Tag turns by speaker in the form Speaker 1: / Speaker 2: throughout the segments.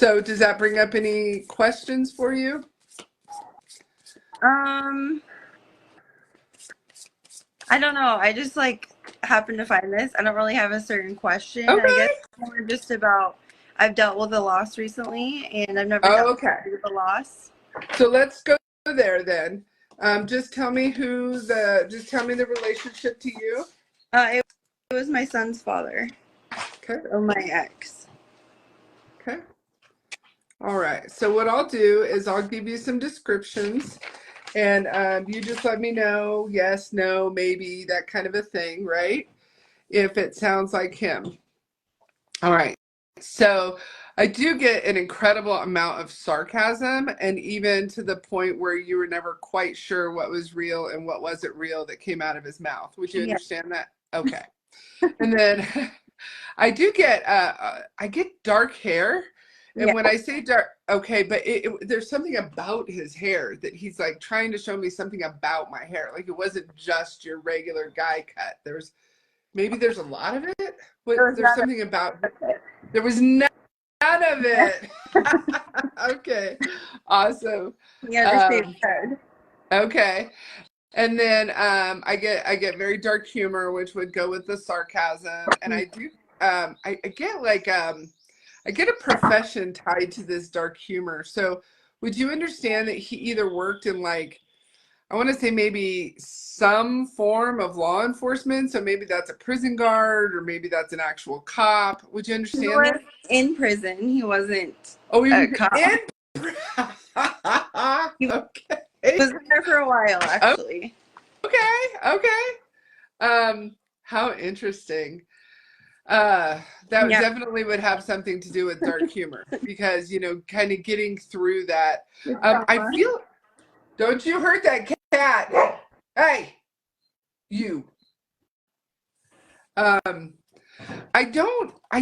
Speaker 1: So does that bring up any questions for you?
Speaker 2: I don't know. I just happened to find this. I don't really have a certain question. I guess
Speaker 1: Okay.
Speaker 2: more just about I've dealt with a loss recently, and I've never
Speaker 1: Oh,
Speaker 2: dealt
Speaker 1: okay.
Speaker 2: with a loss.
Speaker 1: So let's go there then. Just tell me the relationship to you.
Speaker 2: It was my son's father.
Speaker 1: Okay.
Speaker 2: Oh, my ex.
Speaker 1: Okay. All right. So what I'll do is I'll give you some descriptions, and you just let me know, yes, no, maybe, that kind of a thing, right? If it sounds like him. All right. So I do get an incredible amount of sarcasm, and even to the point where you were never quite sure what was real and what wasn't real that came out of his mouth. Would you
Speaker 2: Yeah.
Speaker 1: understand that? Okay. And then I do get I get dark hair. And
Speaker 2: Yeah.
Speaker 1: when I say dark, okay, but there's something about his hair that he's like trying to show me something about my hair. Like it wasn't just your regular guy cut. Maybe there's a lot of it. But there's something about it. There was none of it. Okay, awesome.
Speaker 2: Yeah, the same card.
Speaker 1: Okay, and then I get very dark humor, which would go with the sarcasm, and I do I get I get a profession tied to this dark humor. So would you understand that he either worked in I want to say maybe some form of law enforcement. So maybe that's a prison guard or maybe that's an actual cop. Would you
Speaker 2: He
Speaker 1: understand
Speaker 2: was
Speaker 1: that?
Speaker 2: in prison. He wasn't
Speaker 1: Oh, he
Speaker 2: a
Speaker 1: was
Speaker 2: cop.
Speaker 1: in.
Speaker 2: He
Speaker 1: Okay.
Speaker 2: was there for a while, actually.
Speaker 1: Okay. Okay. How interesting. That
Speaker 2: Yeah.
Speaker 1: definitely would have something to do with dark humor because, kind of getting through that. I feel, don't you hurt that cat? Hey, you. I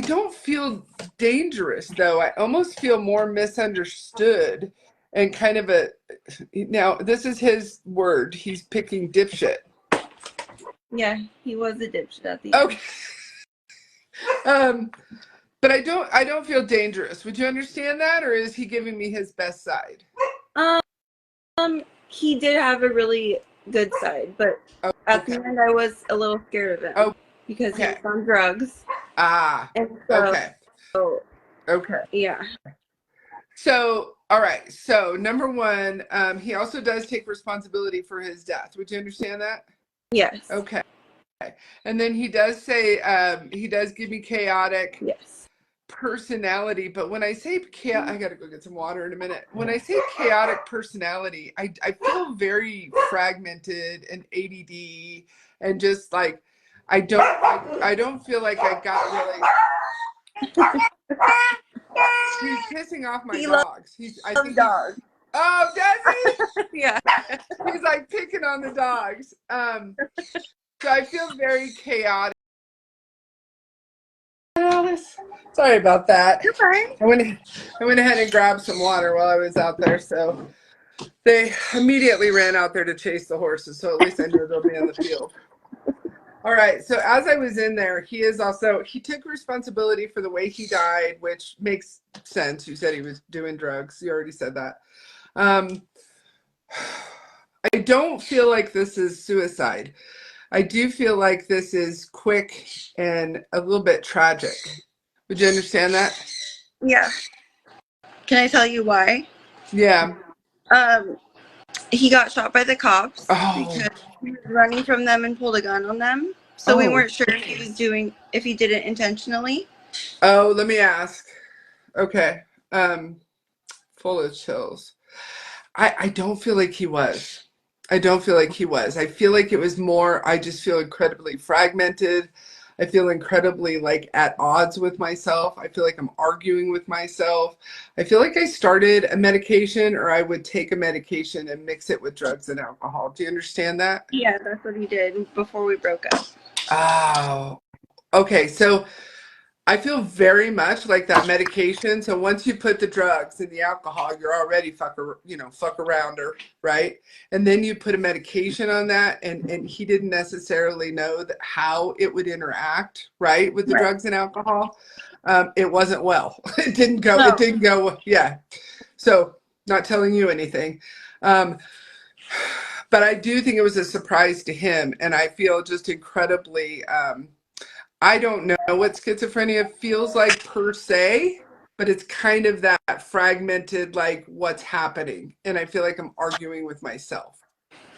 Speaker 1: don't feel dangerous though. I almost feel more misunderstood and kind of now this is his word. He's picking dipshit.
Speaker 2: Yeah, he was a dipshit at the end.
Speaker 1: Okay. But I don't feel dangerous. Would you understand that, or is he giving me his best side?
Speaker 2: He did have a really good side, but at the end I was a little scared of him because he was on drugs.
Speaker 1: And
Speaker 2: okay.
Speaker 1: Okay.
Speaker 2: Yeah.
Speaker 1: So, all right. So, number one, he also does take responsibility for his death. Would you understand that?
Speaker 2: Yes.
Speaker 1: Okay. And then he does say he does give me chaotic personality. But when I say chaotic, I got to go get some water in a minute. When I say chaotic personality, I feel very fragmented and ADD and just like I don't feel like I got really. He's pissing off my dogs. I think dogs. Oh, does he?
Speaker 2: Yeah.
Speaker 1: He's like picking on the dogs. So I feel very chaotic. Sorry about that.
Speaker 2: You're fine.
Speaker 1: I went ahead and grabbed some water while I was out there. So they immediately ran out there to chase the horses. So at least I know they'll be in the field. All right. So as I was in there, he took responsibility for the way he died, which makes sense. You said he was doing drugs. You already said that. I don't feel like this is suicide. I do feel like this is quick and a little bit tragic. Would you understand that?
Speaker 2: Yeah. Can I tell you why?
Speaker 1: Yeah.
Speaker 2: He got shot by the cops because he was running from them and pulled a gun on them. So we weren't sure if he did it intentionally.
Speaker 1: Oh, let me ask. Okay. Full of chills. I don't feel like he was. I don't feel like he was. I feel like it was more, I just feel incredibly fragmented. I feel incredibly at odds with myself. I feel like I'm arguing with myself. I feel like I started a medication or I would take a medication and mix it with drugs and alcohol. Do you understand that?
Speaker 2: Yeah, that's what he did before we broke up.
Speaker 1: Oh, okay. So I feel very much like that medication. So once you put the drugs and the alcohol, you're already fuck arounder, right? And then you put a medication on that, and he didn't necessarily know that how it would interact, right, with the drugs and alcohol. It wasn't well. It didn't go. No. It didn't go. Yeah. So not telling you anything. But I do think it was a surprise to him, and I feel just incredibly. I don't know what schizophrenia feels like per se, but it's kind of that fragmented, like what's happening. And I feel like I'm arguing with myself.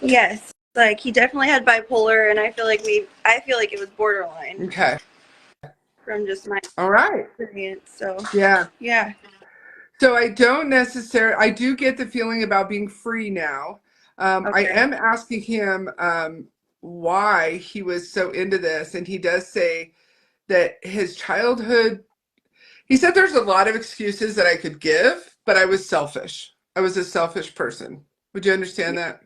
Speaker 2: Yes. Like he definitely had bipolar, and I feel like it was borderline.
Speaker 1: Okay.
Speaker 2: From just my
Speaker 1: experience.
Speaker 2: So
Speaker 1: yeah.
Speaker 2: So
Speaker 1: I do get the feeling about being free now. I am asking him why he was so into this, and he does say that his childhood, he said there's a lot of excuses that I could give, but I was selfish. I was a selfish person. Would you understand that?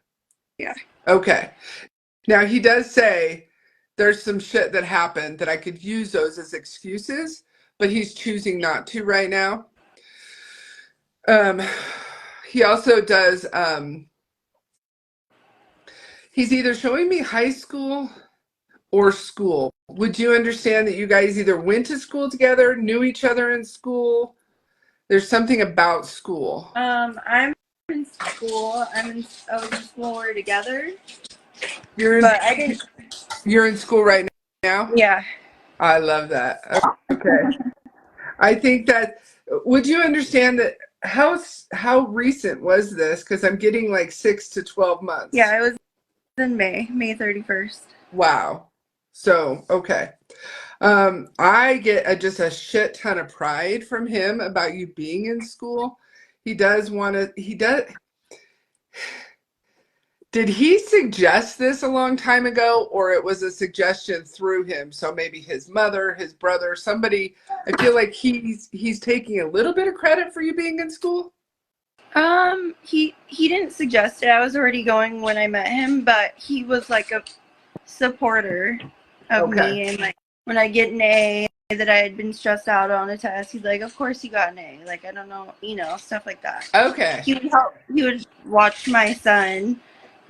Speaker 2: Yeah.
Speaker 1: Okay. Now he does say there's some shit that happened that I could use those as excuses, but he's choosing not to right now. He also does, he's either showing me high school or school. Would you understand that you guys either went to school together, knew each other in school? There's something about school.
Speaker 2: I'm in school. I was in school. We're together.
Speaker 1: You're in school right now?
Speaker 2: Yeah.
Speaker 1: I love that. Okay. I think that, would you understand that how recent was this? Because I'm getting like 6 to 12 months.
Speaker 2: Yeah, it was in May 31st.
Speaker 1: Wow. So, okay. I get just a shit ton of pride from him about you being in school. Did he suggest this a long time ago, or it was a suggestion through him? So maybe his mother, his brother, somebody. I feel like he's taking a little bit of credit for you being in school.
Speaker 2: He didn't suggest it. I was already going when I met him, but he was like a supporter of me, and like when I get an A that I had been stressed out on a test, he's like, of course you got an A. Like, I don't know, stuff like that.
Speaker 1: Okay.
Speaker 2: He would watch my son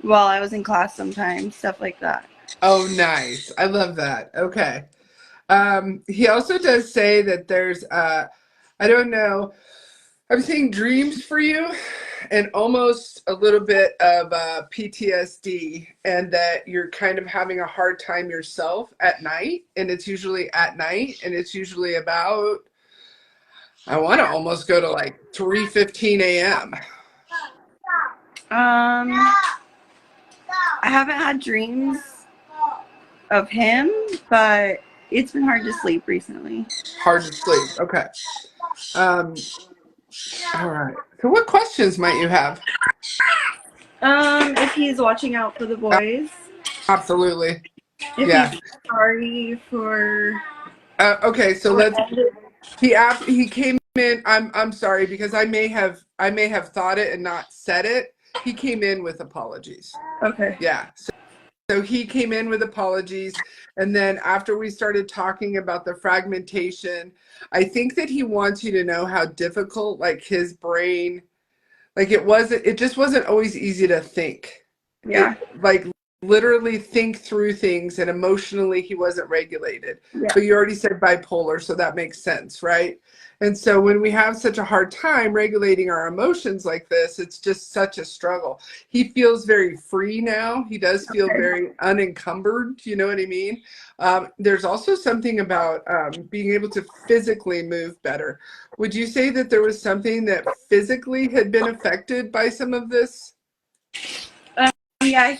Speaker 2: while I was in class sometimes, stuff like that.
Speaker 1: Oh, nice. I love that. Okay. He also does say that there's I don't know, I'm seeing dreams for you and almost a little bit of PTSD, and that you're kind of having a hard time yourself at night, and it's usually at night, and it's usually about, I want to almost go to like 3:15 a.m.
Speaker 2: I haven't had dreams of him, but it's been hard to sleep recently.
Speaker 1: Hard to sleep. Okay. All right. So what questions might you have?
Speaker 2: If he's watching out for the boys.
Speaker 1: Absolutely.
Speaker 2: If he's sorry for.
Speaker 1: Okay, so he came in. I'm sorry, because I may have thought it and not said it. He came in with apologies.
Speaker 2: Okay.
Speaker 1: Yeah. So he came in with apologies, and then after we started talking about the fragmentation, I think that he wants you to know how difficult, like, his brain, like, it just wasn't always easy to think.
Speaker 2: Yeah.
Speaker 1: Like, literally think through things, and emotionally he wasn't regulated. Yeah. But you already said bipolar, so that makes sense, right? And so when we have such a hard time regulating our emotions like this, it's just such a struggle. He feels very free now. He does feel very unencumbered. You know what I mean? There's also something about being able to physically move better. Would you say that there was something that physically had been affected by some of this?
Speaker 2: Yeah,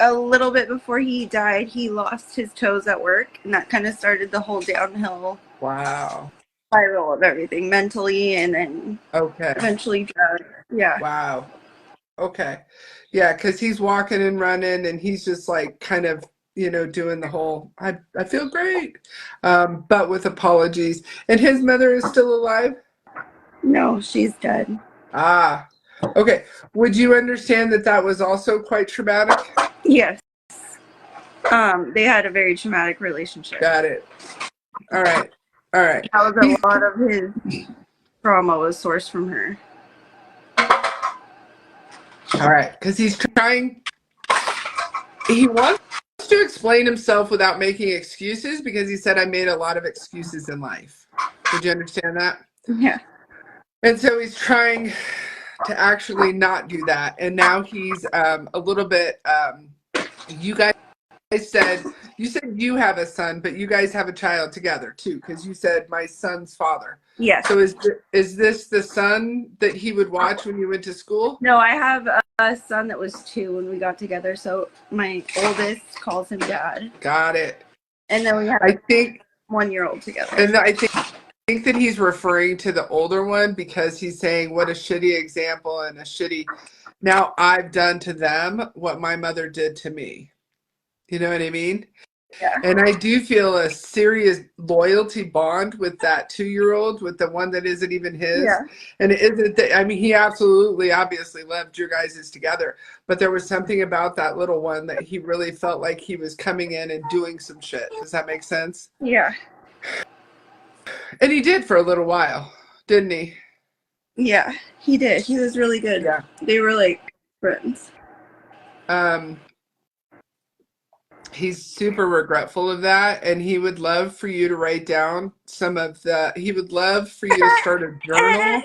Speaker 2: a little bit before he died, he lost his toes at work, and that kind of started the whole downhill.
Speaker 1: Wow.
Speaker 2: Spiral of everything mentally, and then eventually drugs. Yeah.
Speaker 1: Wow. Okay. Yeah, because he's walking and running, and he's just like kind of, doing the whole, I feel great, but with apologies. And his mother is still alive?
Speaker 2: No, she's dead.
Speaker 1: Ah, okay. Would you understand that was also quite traumatic?
Speaker 2: Yes. They had a very traumatic relationship.
Speaker 1: Got it. All right. All right.
Speaker 2: That was a lot of his trauma was sourced from her.
Speaker 1: All right, because he wants to explain himself without making excuses, because he said I made a lot of excuses in life. Did you understand that?
Speaker 2: Yeah.
Speaker 1: And so he's trying to actually not do that. And now he's a little bit, you guys said, you have a son, but you guys have a child together too, because you said my son's father.
Speaker 2: Yes.
Speaker 1: So is this the son that he would watch when you went to school?
Speaker 2: No, I have a son that was 2 when we got together. So my oldest calls him dad.
Speaker 1: Got it.
Speaker 2: And then we have
Speaker 1: I think
Speaker 2: 1-year-old together.
Speaker 1: And I think that he's referring to the older one, because he's saying what a shitty example and a shitty, now I've done to them what my mother did to me. You know what I mean?
Speaker 2: Yeah.
Speaker 1: And I do feel a serious loyalty bond with that 2-year-old, with the one that isn't even his.
Speaker 2: Yeah.
Speaker 1: And it isn't that, I mean, he absolutely, obviously loved your guys' together, but there was something about that little one that he really felt like he was coming in and doing some shit. Does that make sense?
Speaker 2: Yeah.
Speaker 1: And he did for a little while, didn't he?
Speaker 2: Yeah, he did. He was really good.
Speaker 1: Yeah.
Speaker 2: They were like friends.
Speaker 1: He's super regretful of that, and he would love for you to write down he would love for you to start a journal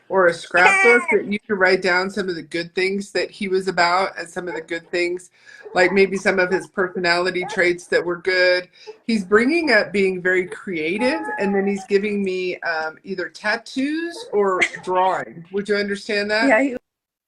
Speaker 1: or a scrapbook that you could write down some of the good things that he was about, and some of the good things, like maybe some of his personality traits that were good. He's bringing up being very creative, and then he's giving me either tattoos or drawing. Would you understand that?
Speaker 2: Yeah, he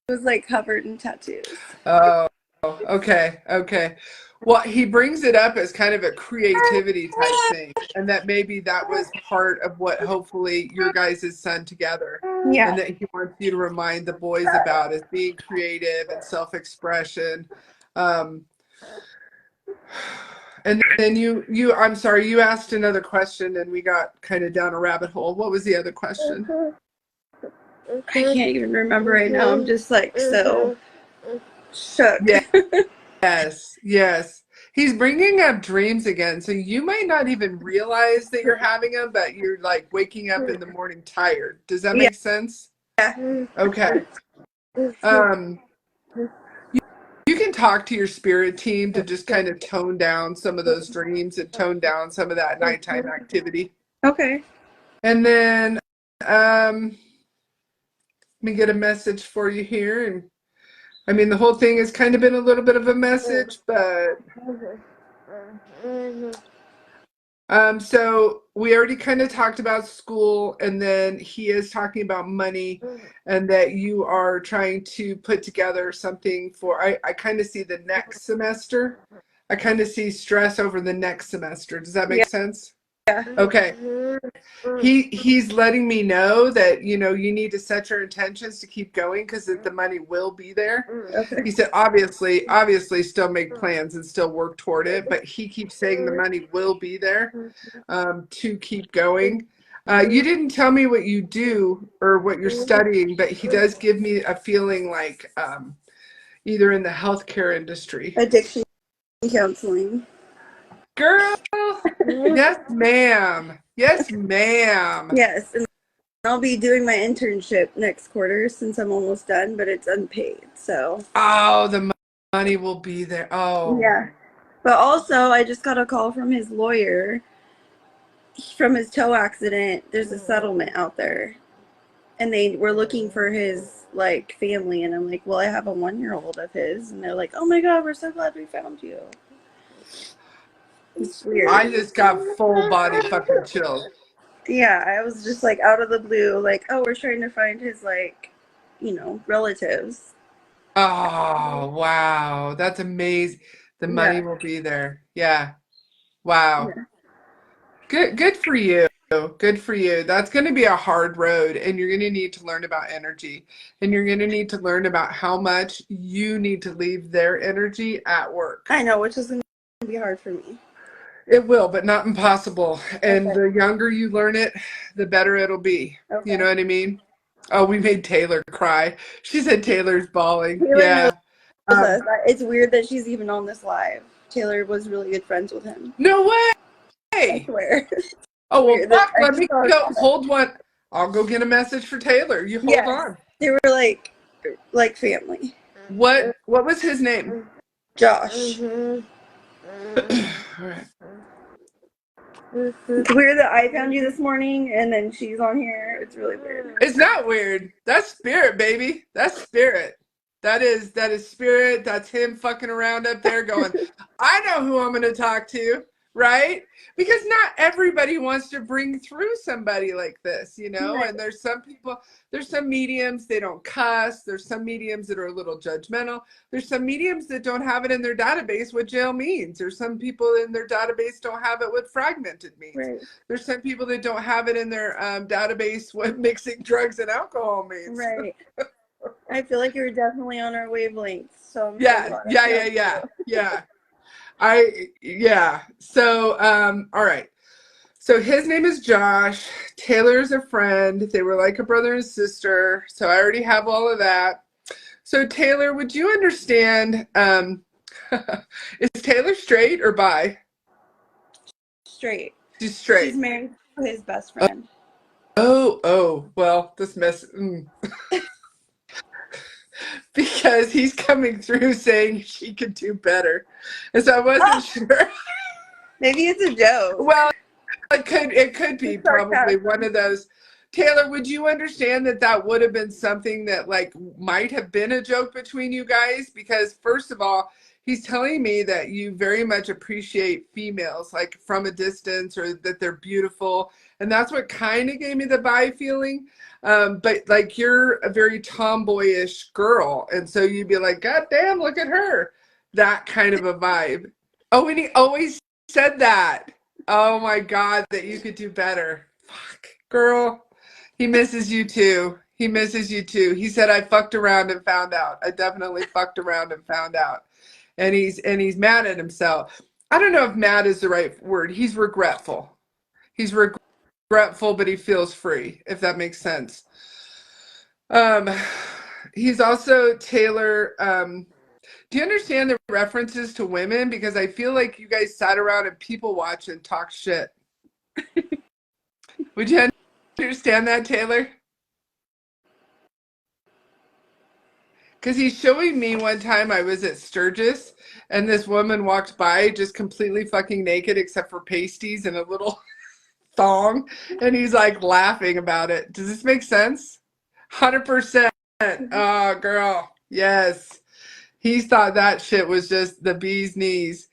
Speaker 2: was like covered in tattoos.
Speaker 1: Oh, okay. Well, he brings it up as kind of a creativity type thing, and that maybe that was part of what hopefully your guys' son together,
Speaker 2: Yeah.
Speaker 1: and that he wants you to remind the boys about, is being creative and self-expression. And then I'm sorry, you asked another question and we got kind of down a rabbit hole. What was the other question?
Speaker 2: I can't even remember right now. I'm just like so shook.
Speaker 1: Yeah. Yes. He's bringing up dreams again. So you might not even realize that you're having them, but you're like waking up in the morning tired. Does that make sense?
Speaker 2: Yeah.
Speaker 1: Okay. You can talk to your spirit team to just kind of tone down some of those dreams and tone down some of that nighttime activity.
Speaker 2: Okay.
Speaker 1: And then let me get a message for you here. And I mean, the whole thing has kind of been a little bit of a message, but so we already kind of talked about school, and then he is talking about money, and that you are trying to put together something for, I kind of see the next semester. I kind of see stress over the next semester. Does that make sense?
Speaker 2: Yeah.
Speaker 1: Okay. He's letting me know that, you need to set your intentions to keep going, because the money will be there.
Speaker 2: Okay.
Speaker 1: He said, obviously still make plans and still work toward it, but he keeps saying the money will be there to keep going. You didn't tell me what you do or what you're studying, but he does give me a feeling like either in the healthcare industry.
Speaker 2: Addiction counseling.
Speaker 1: Girl, yes, ma'am. Yes, ma'am.
Speaker 2: Yes, and I'll be doing my internship next quarter since I'm almost done, but it's unpaid, so.
Speaker 1: Oh, the money will be there. Oh.
Speaker 2: Yeah. But also, I just got a call from his lawyer from his toe accident. There's a settlement out there, and they were looking for his, like, family, and I'm like, well, I have a 1-year-old of his, and they're like, oh my God, we're so glad we found you. It's weird.
Speaker 1: I just got full body fucking chills.
Speaker 2: Yeah, I was just like out of the blue, like, oh, we're trying to find his, like, relatives.
Speaker 1: Oh, wow. That's amazing. The money will be there. Yeah. Wow. Yeah. Good for you. Good for you. That's going to be a hard road, and you're going to need to learn about energy, and you're going to need to learn about how much you need to leave their energy at work.
Speaker 2: I know, which is going to be hard for me.
Speaker 1: It will, but not impossible. And the younger you learn it, the better it'll be. Okay. You know what I mean? Oh, we made Taylor cry. She said Taylor's bawling.
Speaker 2: Taylor
Speaker 1: yeah.
Speaker 2: knows us. It's weird that she's even on this live. Taylor was really good friends with him.
Speaker 1: No way!
Speaker 2: I swear.
Speaker 1: Oh, well, fuck, let me go. Hold one. I'll go get a message for Taylor. You hold on.
Speaker 2: They were like family.
Speaker 1: What was his name?
Speaker 2: Josh.
Speaker 1: All right.
Speaker 2: Weird that I found you this morning and then she's on here. It's really weird.
Speaker 1: It's not weird. That's spirit, baby. That's spirit. That is spirit. That's him fucking around up there going, I know who I'm going to talk to, right? Because not everybody wants to bring through somebody like this, you know?
Speaker 2: Right.
Speaker 1: And there's some mediums, they don't cuss. There's some mediums that are a little judgmental. There's some mediums that don't have it in their database what jail means. There's some people in their database don't have it what fragmented means.
Speaker 2: Right.
Speaker 1: There's some people that don't have it in their database what mixing drugs and alcohol means.
Speaker 2: Right. I feel like you're definitely on our wavelengths. So
Speaker 1: Yeah. So all right. So his name is Josh. Taylor's a friend. They were like a brother and sister. So I already have all of that. So Taylor, would you understand, is Taylor straight or bi?
Speaker 2: Straight.
Speaker 1: She's straight.
Speaker 2: She's married to his best friend.
Speaker 1: Oh, well, this mess. Because he's coming through saying she could do better. And so I wasn't sure.
Speaker 2: Maybe it's a joke.
Speaker 1: Well, it could be probably one of those. Taylor, would you understand that would have been something that like might have been a joke between you guys? Because first of all, he's telling me that you very much appreciate females like from a distance or that they're beautiful. And that's what kind of gave me the bi feeling. But like you're a very tomboyish girl. And so you'd be like, God damn, look at her. That kind of a vibe. Oh, and he always said that. Oh my God, that you could do better. Fuck, girl. He misses you too. He misses you too. He said, I fucked around and found out. I definitely fucked around and found out. And he's mad at himself. I don't know if mad is the right word. He's regretful. He's regretful, but he feels free, if that makes sense. He's also Taylor. Do you understand the references to women? Because I feel like you guys sat around and people watch and talk shit. Would you understand that, Taylor? Because he's showing me one time I was at Sturgis and this woman walked by just completely fucking naked except for pasties and a little thong. And he's like laughing about it. Does this make sense? 100%. Oh, girl. Yes. He thought that shit was just the bee's knees.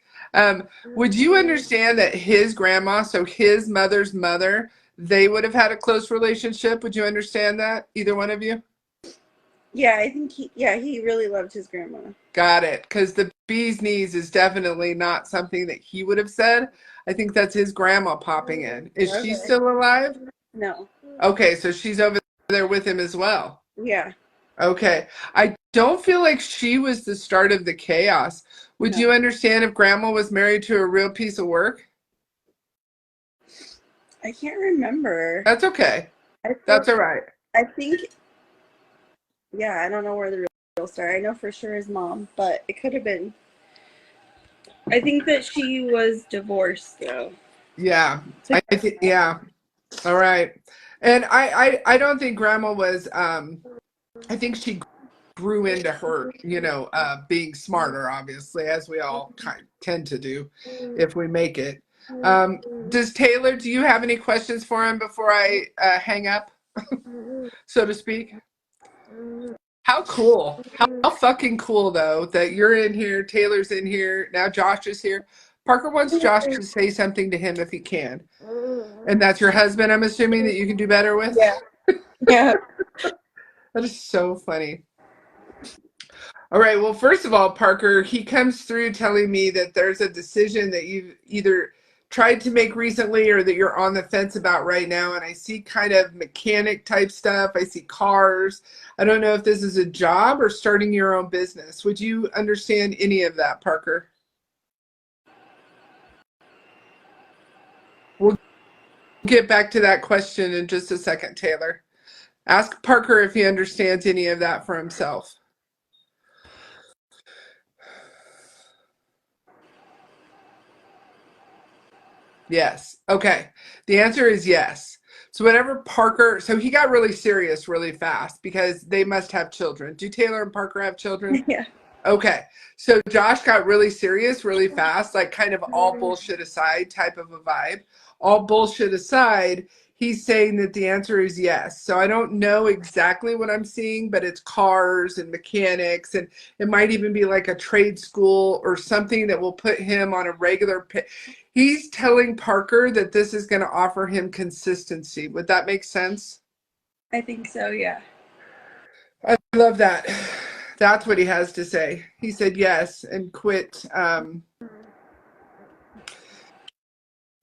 Speaker 1: Would you understand that his grandma, so his mother's mother, they would have had a close relationship? Would you understand that? Either one of you?
Speaker 2: Yeah, I think he really loved his grandma.
Speaker 1: Got it. Because the bee's knees is definitely not something that he would have said. I think that's his grandma popping in. Is she still alive?
Speaker 2: No.
Speaker 1: Okay, so she's over there with him as well.
Speaker 2: Yeah.
Speaker 1: Okay. I don't feel like she was the start of the chaos. Would you understand if grandma was married to a real piece of work?
Speaker 2: I can't remember.
Speaker 1: That's okay. That's all right.
Speaker 2: I think, I don't know where the real start. I know for sure his mom, but it could have been. I think that she was divorced though.
Speaker 1: Yeah. Yeah. All right. And I don't think grandma was, I think she grew into her, being smarter, obviously, as we all tend to do if we make it. Does Taylor, do you have any questions for him before I hang up, so to speak? How cool. How fucking cool, though, that you're in here, Taylor's in here, now Josh is here. Parker wants Josh to say something to him if he can. And that's your husband, I'm assuming, that you can do better with?
Speaker 2: Yeah. Yeah.
Speaker 1: That is so funny. All right. Well, first of all, Parker, he comes through telling me that there's a decision that you've either tried to make recently or that you're on the fence about right now. And I see kind of mechanic type stuff. I see cars. I don't know if this is a job or starting your own business. Would you understand any of that, Parker? We'll get back to that question in just a second, Taylor. Ask Parker if he understands any of that for himself. Yes. Okay. The answer is yes. So whenever Parker, so he got really serious really fast because they must have children. Do Taylor and Parker have children?
Speaker 2: Yeah.
Speaker 1: Okay. So Josh got really serious really fast, like kind of all bullshit aside type of a vibe. All bullshit aside, he's saying that the answer is yes. So I don't know exactly what I'm seeing, but it's cars and mechanics, and it might even be like a trade school or something that will put him on a regular He's telling Parker that this is going to offer him consistency. Would that make sense?
Speaker 2: I think so, yeah.
Speaker 1: I love that. That's what he has to say. He said yes and quit.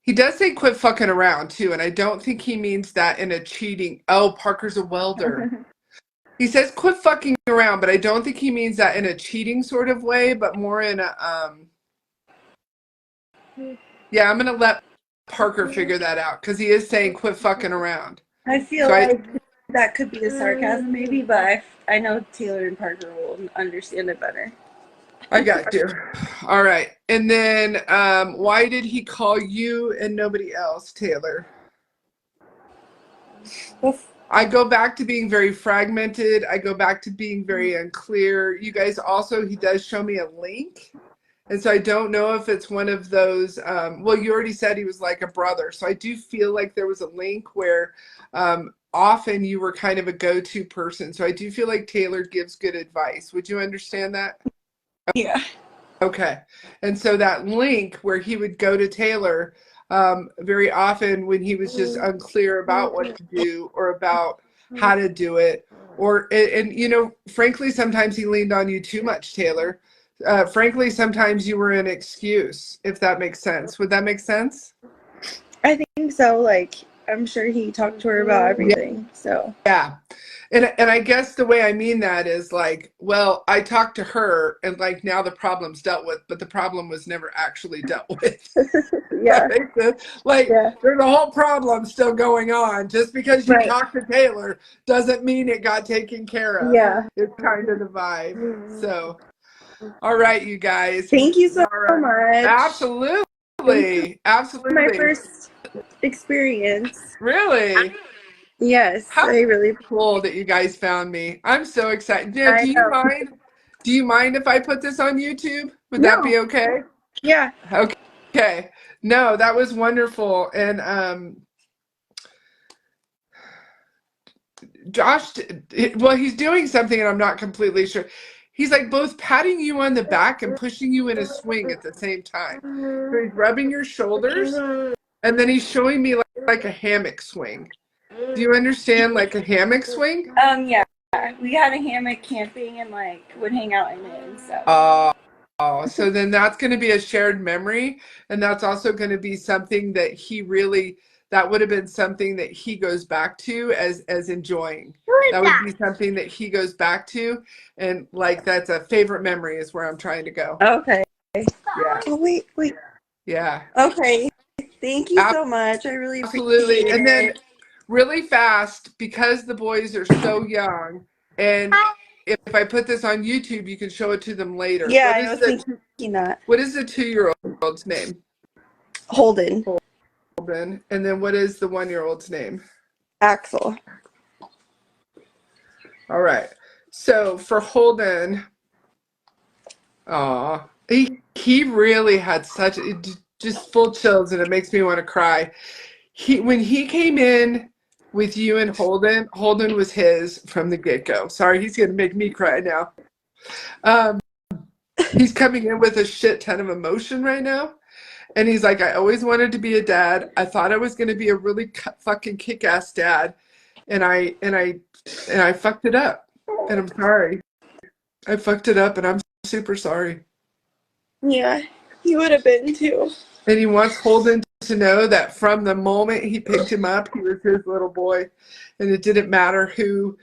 Speaker 1: He does say quit fucking around too, and I don't think he means that in a cheating. Oh, Parker's a welder. He says quit fucking around, but I don't think he means that in a cheating sort of way, but more in a yeah, I'm gonna let Parker figure that out because he is saying quit fucking around.
Speaker 2: I feel
Speaker 1: So
Speaker 2: like that could be a sarcasm maybe, but I know Taylor and Parker will understand it better.
Speaker 1: I got you. All right. And then why did he call you and nobody else, Taylor? I go back to being very fragmented. I go back to being very unclear. You guys also, he does show me a link. And so I don't know if it's one of those, well, you already said he was like a brother. So I do feel like there was a link where often you were kind of a go-to person. So I do feel like Taylor gives good advice. Would you understand that?
Speaker 2: Yeah.
Speaker 1: Okay. And so that link where he would go to Taylor very often when he was just unclear about what to do or about how to do it, or, and you know, frankly, sometimes he leaned on you too much, Taylor. Frankly, sometimes you were an excuse, if that makes sense. Would that make sense?
Speaker 2: I think so. Like, I'm sure he talked to her about everything. So
Speaker 1: yeah. And I guess the way I mean that is like, well, I talked to her and like now the problem's dealt with, but the problem was never actually dealt with.
Speaker 2: yeah.
Speaker 1: Like there's a whole problem still going on. Just because you talked to Taylor doesn't mean it got taken care of.
Speaker 2: Yeah.
Speaker 1: It's kind of the vibe. So all right, you guys.
Speaker 2: Thank you so much.
Speaker 1: Absolutely. Absolutely.
Speaker 2: My first experience.
Speaker 1: Really?
Speaker 2: Yes,
Speaker 1: How
Speaker 2: I really
Speaker 1: cool that you guys found me. I'm so excited. Yeah, do you mind? Do you mind if I put this on YouTube? Would that be okay?
Speaker 2: Yeah.
Speaker 1: Okay. No, that was wonderful. And Josh, well, he's doing something and I'm not completely sure. He's like both patting you on the back and pushing you in a swing at the same time. So he's rubbing your shoulders and then he's showing me like a hammock swing. Do you understand like a hammock swing?
Speaker 2: Yeah. We had a hammock camping and like would hang out in it and stuff.
Speaker 1: Oh, so then that's going to be a shared memory, and that's also going to be something that he really, that would have been something that he goes back to as enjoying. That would be something that he goes back to, and like that's a favorite memory is where I'm trying to go.
Speaker 2: Okay.
Speaker 1: Yeah.
Speaker 2: Oh wait.
Speaker 1: Yeah.
Speaker 2: Okay. Thank you so much. I really
Speaker 1: Absolutely.
Speaker 2: appreciate it.
Speaker 1: And then really fast, because the boys are so young, and if I put this on YouTube, you can show it to them later.
Speaker 2: Yeah, I was thinking that.
Speaker 1: What is the 2-year-old's name?
Speaker 2: Holden.
Speaker 1: And then what is the 1-year-old's name?
Speaker 2: Axel.
Speaker 1: All right. So for Holden, he really had such just full chills, and it makes me want to cry. When he came in with you and Holden was his from the get-go. Sorry, he's gonna make me cry now. He's coming in with a shit ton of emotion right now. And he's like, I always wanted to be a dad. I thought I was gonna be a really fucking kick-ass dad. And I fucked it up. And I'm sorry. I fucked it up and I'm super sorry.
Speaker 2: Yeah, he would have been too.
Speaker 1: And he wants Holden to know that from the moment he picked him up, he was his little boy. And it didn't matter who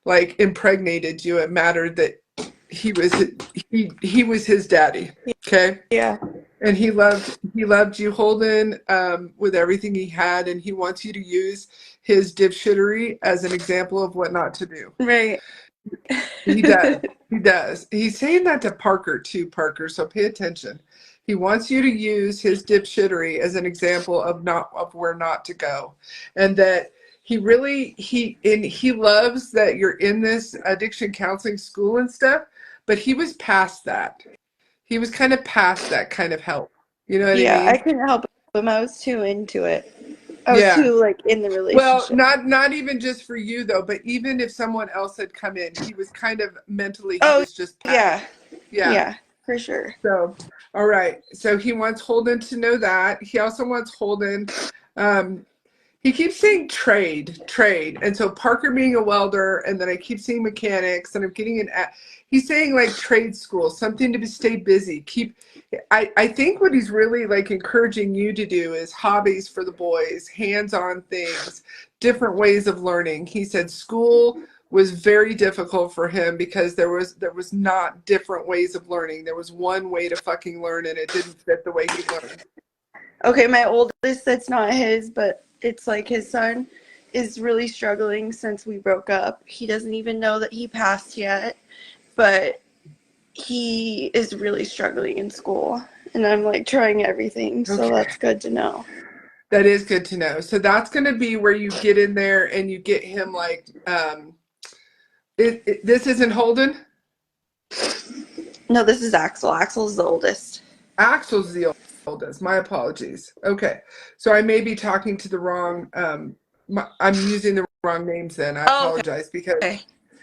Speaker 1: like impregnated you. It mattered that he was his daddy. Okay?
Speaker 2: Yeah.
Speaker 1: And he loved you, Holden, with everything he had, and he wants you to use his dipshittery as an example of what not to do.
Speaker 2: Right.
Speaker 1: He does. He does. He's saying that to Parker too, Parker, so pay attention. He wants you to use his dipshittery as an example of where not to go, and that he loves that you're in this addiction counseling school and stuff, but he was past that. He was kind of past that kind of help. You know what I mean?
Speaker 2: I couldn't help him. I was too into it. I was too like in the relationship.
Speaker 1: Well, not even just for you though, but even if someone else had come in, he was kind of mentally, he was just past.
Speaker 2: Yeah, for sure.
Speaker 1: So, all right. So he wants Holden to know that. He also wants Holden. He keeps saying trade. And so Parker being a welder, and then I keep seeing mechanics, and I'm getting he's saying like trade school, something to stay busy. I think what he's really like encouraging you to do is hobbies for the boys, hands-on things, different ways of learning. He said school was very difficult for him because there was not different ways of learning. There was one way to fucking learn, and it didn't fit the way he learned.
Speaker 2: Okay, my oldest, that's not his, but it's like his son is really struggling since we broke up. He doesn't even know that he passed yet, but he is really struggling in school, and I'm like trying everything. So that's good to know.
Speaker 1: That is good to know. So that's going to be where you get in there and you get him like, this isn't Holden?
Speaker 2: No, this is Axel. Axel's the oldest.
Speaker 1: Axel's the oldest. My apologies. Okay. So I may be talking to the wrong, I'm using the wrong names then. I apologize because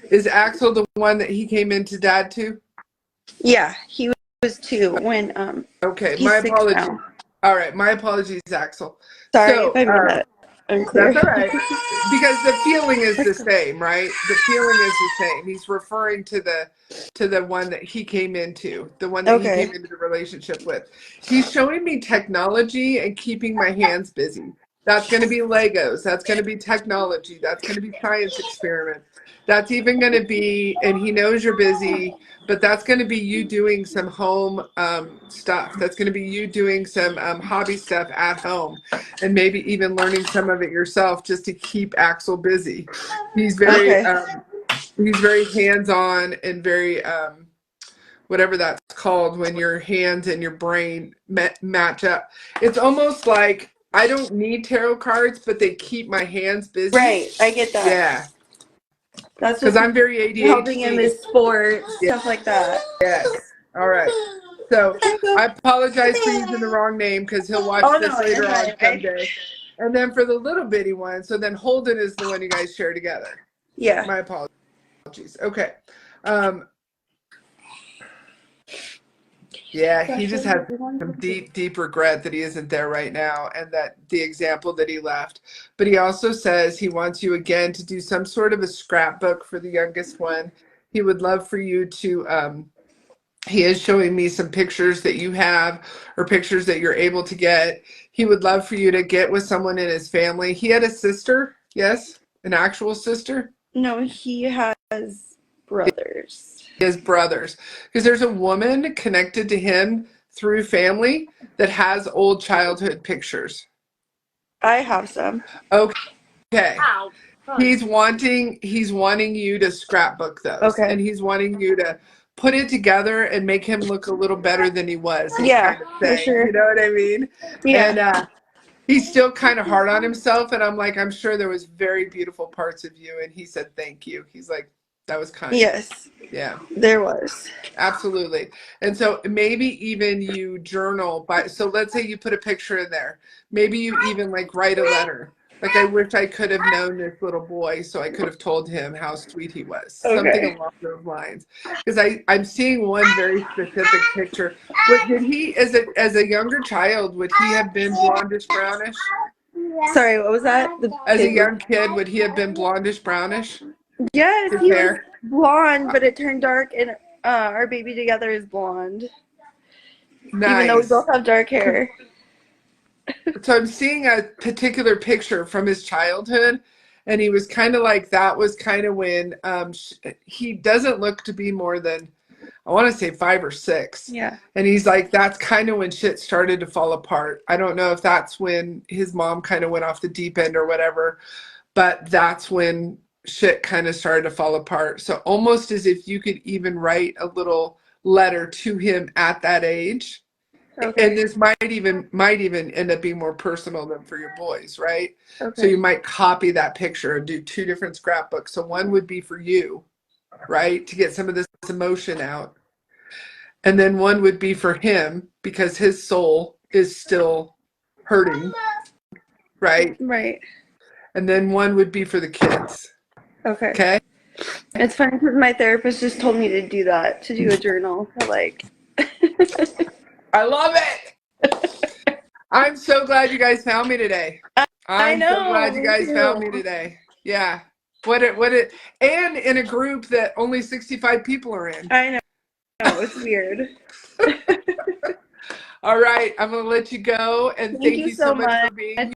Speaker 1: is Axel the one that he came into dad to?
Speaker 2: Yeah, he was 2 when,
Speaker 1: okay,
Speaker 2: he's
Speaker 1: my apologies.
Speaker 2: Now.
Speaker 1: All right. My apologies, Axel.
Speaker 2: Sorry if I made that unclear.
Speaker 1: That's all right. Because the feeling is the same, right? The feeling is the same. He's referring to the one that he came into, the one that he came into the relationship with. He's showing me technology and keeping my hands busy. That's going to be Legos. That's going to be technology. That's going to be science experiments. That's even going to be, and he knows you're busy, but that's going to be you doing some home stuff. That's going to be you doing some hobby stuff at home, and maybe even learning some of it yourself just to keep Axel busy. He's very hands-on and very whatever that's called when your hands and your brain match up. It's almost like I don't need tarot cards, but they keep my hands busy.
Speaker 2: Right, I get that.
Speaker 1: Yeah.
Speaker 2: That's
Speaker 1: because I'm very ADHD.
Speaker 2: Helping him with sports, stuff like that.
Speaker 1: Yes. All right. So I apologize for using the wrong name because he'll watch this later on someday. And then for the little bitty one, so then Holden is the one you guys share together.
Speaker 2: Yeah.
Speaker 1: My apologies. Okay. Yeah, he just has some deep regret that he isn't there right now and that the example that he left. But he also says he wants you again to do some sort of a scrapbook for the youngest one. He would love for you to, he is showing me some pictures that you have or pictures that you're able to get. He would love for you to get with someone in his family. He had a sister, yes? An actual sister?
Speaker 2: No, he has brothers.
Speaker 1: His brothers, because there's a woman connected to him through family that has old childhood pictures.
Speaker 2: I have some.
Speaker 1: Okay. He's wanting you to scrapbook those. Okay. And he's wanting you to put it together and make him look a little better than he was.
Speaker 2: Yeah, for sure.
Speaker 1: You know what I mean?
Speaker 2: Yeah.
Speaker 1: And he's still kind of hard on himself, and I'm like, I'm sure there was very beautiful parts of you, and he said thank you. He's like, that was kind.
Speaker 2: Yes.
Speaker 1: Yeah.
Speaker 2: There was.
Speaker 1: Absolutely. And so maybe even you journal so let's say you put a picture in there. Maybe you even like write a letter. Like, I wish I could have known this little boy so I could have told him how sweet he was. Okay. Something along those lines. Because I'm seeing one very specific picture. Did he, as a younger child, would he have been blondish brownish?
Speaker 2: Sorry, what was that?
Speaker 1: As a young kid, would he have been blondish brownish?
Speaker 2: Yes, he was blonde, but it turned dark, and our baby together is blonde. Nice. Even though we both have dark hair.
Speaker 1: So I'm seeing a particular picture from his childhood, and he was kind of like, that was kind of when he doesn't look to be more than, I want to say 5 or 6.
Speaker 2: Yeah.
Speaker 1: And he's like, that's kind of when shit started to fall apart. I don't know if that's when his mom kind of went off the deep end or whatever, but that's when shit kind of started to fall apart. So almost as if you could even write a little letter to him at that age
Speaker 2: Okay.
Speaker 1: And this might even end up being more personal than for your boys, right?
Speaker 2: Okay.
Speaker 1: So you might copy that picture and do 2 different scrapbooks. So one would be for you, right, to get some of this emotion out. And then one would be for him because his soul is still hurting, right?
Speaker 2: Right.
Speaker 1: And then one would be for the kids.
Speaker 2: Okay.
Speaker 1: Okay?
Speaker 2: It's funny because my therapist just told me to do that, to do a journal. Like,
Speaker 1: I love it. I'm so glad you guys found me today. I'm so glad you guys found me today. Yeah. And in a group that only 65 people are in.
Speaker 2: I know. It's weird.
Speaker 1: All right. I'm going to let you go. And thank you so much for being here.